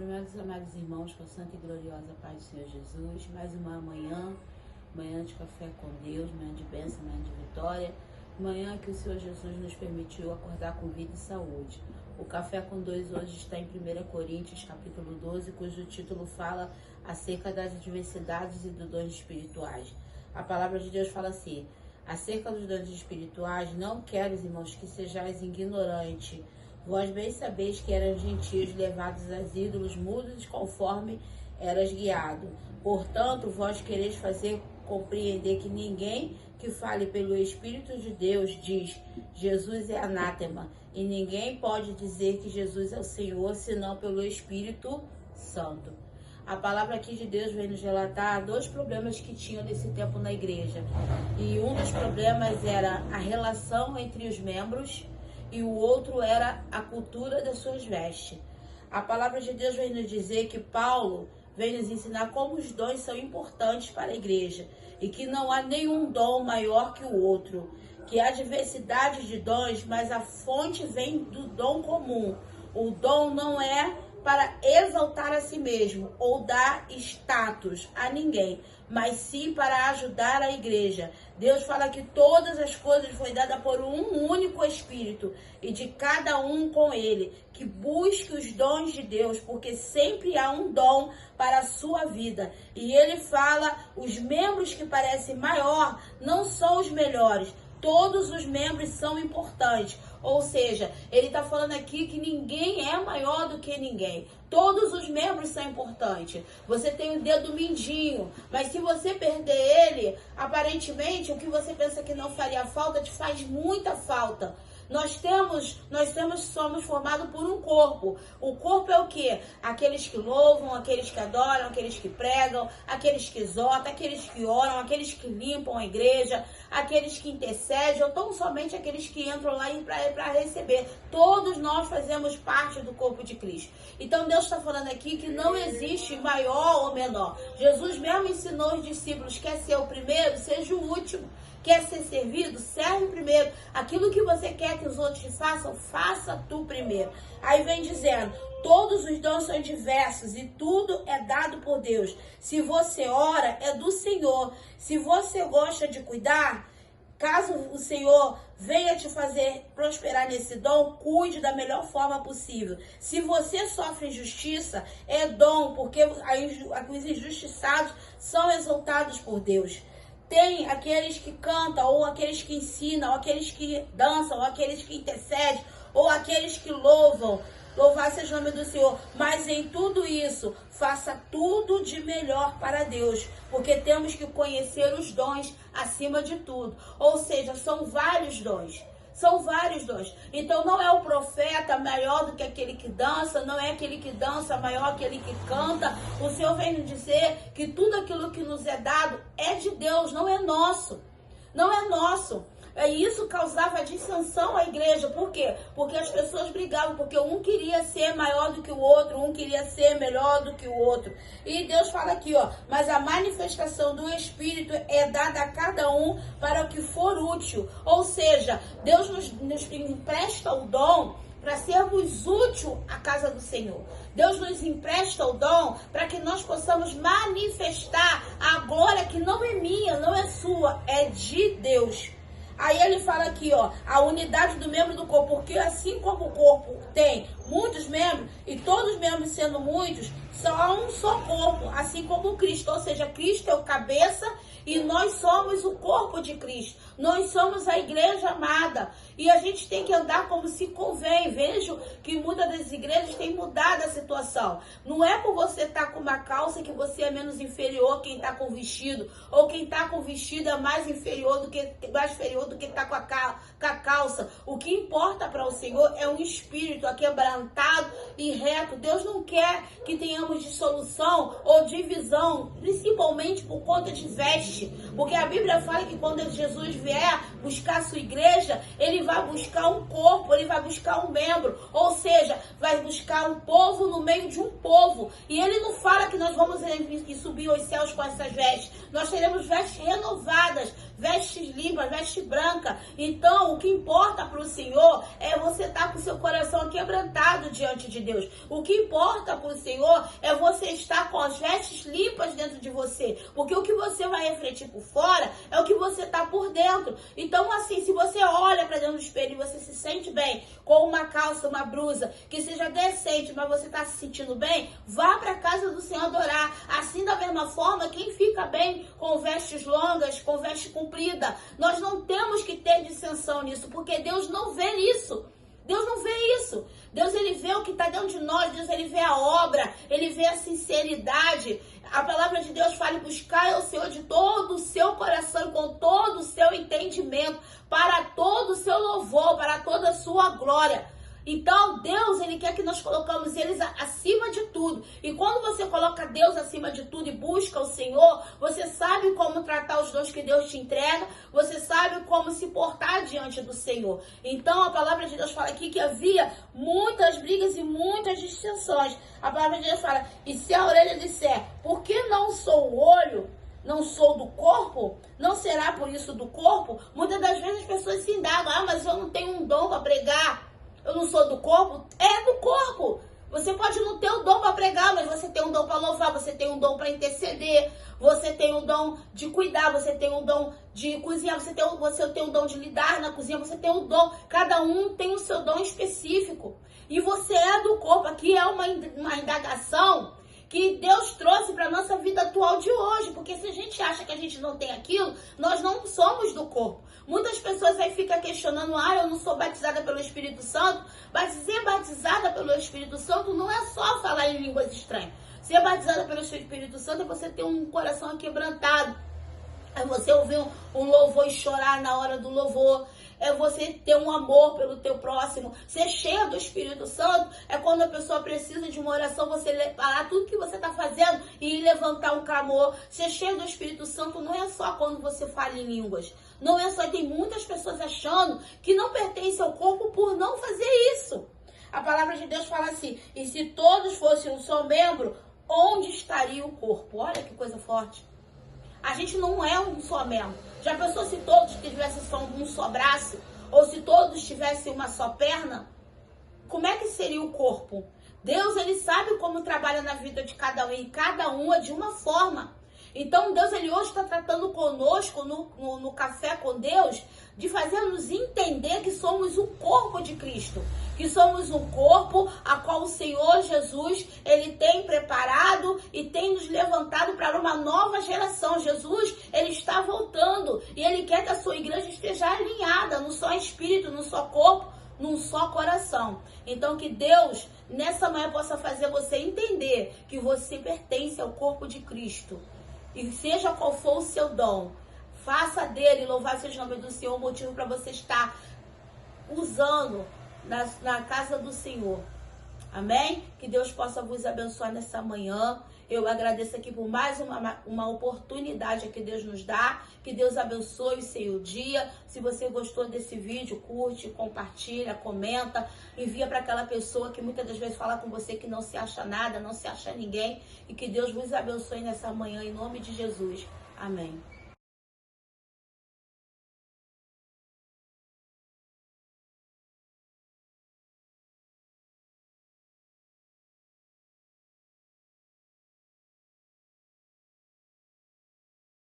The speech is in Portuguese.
meus amados irmãos, com a santa e gloriosa paz do Senhor Jesus, mais uma manhã de café com Deus, manhã de bênção, manhã de vitória, manhã que o Senhor Jesus nos permitiu acordar com vida e saúde. O Café com Deus hoje está em 1 Coríntios, capítulo 12, cujo título fala acerca das adversidades e dos dons espirituais. A palavra de Deus fala assim: acerca dos dons espirituais, não quero, irmãos, que sejais ignorantes. Vós bem sabeis que eram gentios levados aos ídolos mudos conforme eras guiado. Portanto, vós quereis fazer compreender que ninguém que fale pelo Espírito de Deus diz Jesus é anátema, e ninguém pode dizer que Jesus é o Senhor senão pelo Espírito Santo. A palavra aqui de Deus vem nos relatar dois problemas que tinham nesse tempo na igreja. E um dos problemas era a relação entre os membros, e o outro era a cultura das suas vestes. A palavra de Deus vem nos dizer que Paulo vem nos ensinar como os dons são importantes para a igreja e que não há nenhum dom maior que o outro, que há diversidade de dons, mas a fonte vem do dom comum. O dom não é para exaltar a si mesmo ou dar status a ninguém, mas sim para ajudar a igreja. Deus fala que todas as coisas foi dada por um único Espírito e de cada um com ele, que busque os dons de Deus, porque sempre há um dom para a sua vida. E ele fala, os membros que parecem maior não são os melhores. Todos os membros são importantes. Ou seja, ele está falando aqui que ninguém é maior do que ninguém. Todos os membros são importantes. Você tem o dedo mindinho, mas se você perder ele, aparentemente, o que você pensa que não faria falta, te faz muita falta. Somos formados por um corpo. O corpo é o quê? Aqueles que louvam, aqueles que adoram, aqueles que pregam, aqueles que exortam, aqueles que oram, aqueles que limpam a igreja, aqueles que intercedem, ou tão somente aqueles que entram lá para receber. Todos nós fazemos parte do corpo de Cristo. Então Deus está falando aqui que não existe maior ou menor. Jesus mesmo ensinou os discípulos: quer ser o primeiro, seja o último. Quer ser servido? Serve primeiro. Aquilo que você quer que os outros te façam, faça tu primeiro. Aí vem dizendo, todos os dons são diversos e tudo é dado por Deus. Se você ora, é do Senhor. Se você gosta de cuidar, caso o Senhor venha te fazer prosperar nesse dom, cuide da melhor forma possível. Se você sofre injustiça, é dom, porque os injustiçados são exaltados por Deus. Tem aqueles que cantam, ou aqueles que ensinam, ou aqueles que dançam, ou aqueles que intercedem, ou aqueles que louvam. Louvado seja o nome do Senhor. Mas em tudo isso, faça tudo de melhor para Deus. Porque temos que conhecer os dons acima de tudo. Ou seja, são vários dons. São vários dons. Então não é o profeta maior do que aquele que dança, não é aquele que dança maior que aquele que canta. O Senhor vem nos dizer que tudo aquilo que nos é dado é de Deus, não é nosso. Não é nosso. E isso causava dissensão à igreja. Por quê? Porque as pessoas brigavam, porque um queria ser maior do que o outro, um queria ser melhor do que o outro. E Deus fala aqui, ó, mas a manifestação do Espírito é dada a cada um para o que for útil. Ou seja, Deus nos empresta o dom para sermos úteis à casa do Senhor. Deus nos empresta o dom para que nós possamos manifestar a glória que não é minha, não é sua, é de Deus. Aí ele fala aqui, ó, a unidade do membro do corpo, porque assim como o corpo tem muitos membros, e todos os membros sendo muitos, só um só corpo, assim como Cristo. Ou seja, Cristo é o cabeça e nós somos o corpo de Cristo. Nós somos a igreja amada. E a gente tem que andar como se convém. Vejo que muitas das igrejas têm mudado a situação. Não é por você estar com uma calça que você é menos inferior quem está com vestido. Ou quem está com vestido é mais inferior do que está com a calça. O que importa para o Senhor é um espírito aquebrantado e reto. Deus não quer que tenhamos dissolução ou divisão, principalmente por conta de veste. Porque a Bíblia fala que quando Jesus vier buscar a sua igreja, ele vai buscar um corpo, ele vai buscar um membro. Ou seja, vai buscar um povo no meio de um povo. E ele não fala que nós vamos subir aos céus com essas vestes. Nós teremos vestes renovadas. vestes limpas, veste branca. Então, o que importa para o Senhor é você estar com o seu coração quebrantado diante de Deus. O que importa para o Senhor é você estar com as vestes limpas dentro de você. Porque o que você vai refletir por fora é o que você está por dentro. Então, assim, se você olha para dentro do espelho e você se sente bem, com uma calça, uma blusa, que seja decente, mas você está se sentindo bem, vá para a casa do Senhor adorar. Assim, da mesma forma, quem fica bem com vestes longas, com veste comprida, nós não temos que ter dissensão nisso, porque Deus não vê isso. Deus não vê isso. Deus, ele vê o que está dentro de nós. Deus, ele vê a obra. Ele vê a sinceridade. A palavra de Deus fala: buscar ao Senhor de todo o seu coração, com todo o seu entendimento, para todo o seu louvor, para toda a sua glória. Então, Deus, ele quer que nós colocamos eles acima de tudo. E quando você coloca Deus acima de tudo e busca o Senhor, você sabe como tratar os dons que Deus te entrega, você sabe como se portar diante do Senhor. Então, a palavra de Deus fala aqui que havia muitas brigas e muitas dissensões. A palavra de Deus fala: e se a orelha disser, por que não sou o olho? Não sou do corpo? Não será por isso do corpo? Muitas das vezes as pessoas se indagam: ah, mas eu não tenho um dom para pregar. Eu não sou do corpo? É do corpo. Você pode não ter o dom para pregar, mas você tem um dom para louvar, você tem um dom para interceder, você tem um dom de cuidar, você tem um dom de cozinhar, você tem um dom de lidar na cozinha, você tem um dom. Cada um tem o seu dom específico. E você é do corpo. Aqui é uma indagação que Deus trouxe para a nossa vida atual de hoje. Porque se a gente acha que a gente não tem aquilo, nós não somos do corpo. Muitas pessoas aí ficam questionando: ah, eu não sou batizada pelo Espírito Santo. Mas ser batizada pelo Espírito Santo não é só falar em línguas estranhas. Ser batizada pelo Espírito Santo é você ter um coração aquebrantado. É você ouvir um louvor e chorar na hora do louvor. É você ter um amor pelo teu próximo. Ser cheio do Espírito Santo é quando a pessoa precisa de uma oração, você parar tudo que você está fazendo e levantar um clamor. Ser cheio do Espírito Santo não é só quando você fala em línguas. Não é só. Tem muitas pessoas achando que não pertence ao corpo por não fazer isso. A palavra de Deus fala assim: e se todos fossem um só membro, onde estaria o corpo? Olha que coisa forte. A gente não é um só membro. Já pensou se todos tivessem só um só braço? Ou se todos tivessem uma só perna? Como é que seria o corpo? Deus, ele sabe como trabalha na vida de cada um. E cada um é de uma forma. Então, Deus, ele hoje está tratando conosco no Café com Deus, de fazer-nos entender que somos o corpo de Cristo. Que somos um corpo a qual o Senhor Jesus, ele tem preparado e tem nos levantado para uma nova geração. Jesus, ele está voltando e ele quer que a sua igreja esteja alinhada num só espírito, num só corpo, num só coração. Então, que Deus, nessa manhã, possa fazer você entender que você pertence ao corpo de Cristo. E seja qual for o seu dom, faça dele, louvado seja o nome do Senhor, o motivo para você estar usando na casa do Senhor. Amém? Que Deus possa vos abençoar nessa manhã. Eu agradeço aqui por mais uma oportunidade que Deus nos dá. Que Deus abençoe o seu dia. Se você gostou desse vídeo, curte, compartilha, comenta. Envia para aquela pessoa que muitas das vezes fala com você que não se acha nada, não se acha ninguém. E que Deus vos abençoe nessa manhã, em nome de Jesus. Amém.